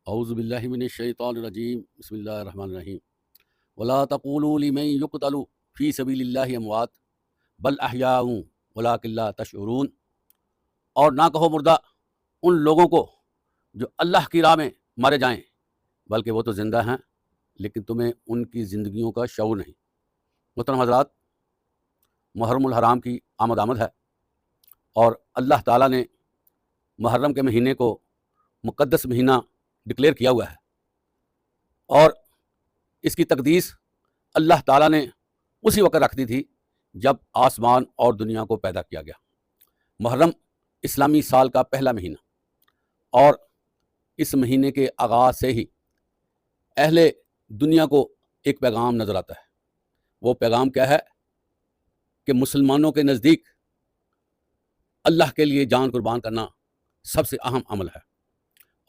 اعوذ باللہ من الشیطان الرجیم، بسم اللہ الرحمن الرحیم۔ ولا تقولوا لمن يقتل فی سبیل اللہ اموات بل احیاء ولکن لا تشعرون، اور نہ کہو مردہ ان لوگوں کو جو اللہ کی راہ میں مارے جائیں، بلکہ وہ تو زندہ ہیں لیکن تمہیں ان کی زندگیوں کا شعور نہیں۔ محترم حضرات، محرم الحرام کی آمد ہے اور اللہ تعالیٰ نے محرم کے مہینے کو مقدس مہینہ ڈکلیئر کیا ہوا ہے، اور اس کی تقدیس اللہ تعالیٰ نے اسی وقت رکھ دی تھی جب آسمان اور دنیا کو پیدا کیا گیا۔ محرم اسلامی سال کا پہلا مہینہ، اور اس مہینے کے آغاز سے ہی اہل دنیا کو ایک پیغام نظر آتا ہے۔ وہ پیغام کیا ہے کہ مسلمانوں کے نزدیک اللہ کے لیے جان قربان کرنا سب سے اہم عمل ہے۔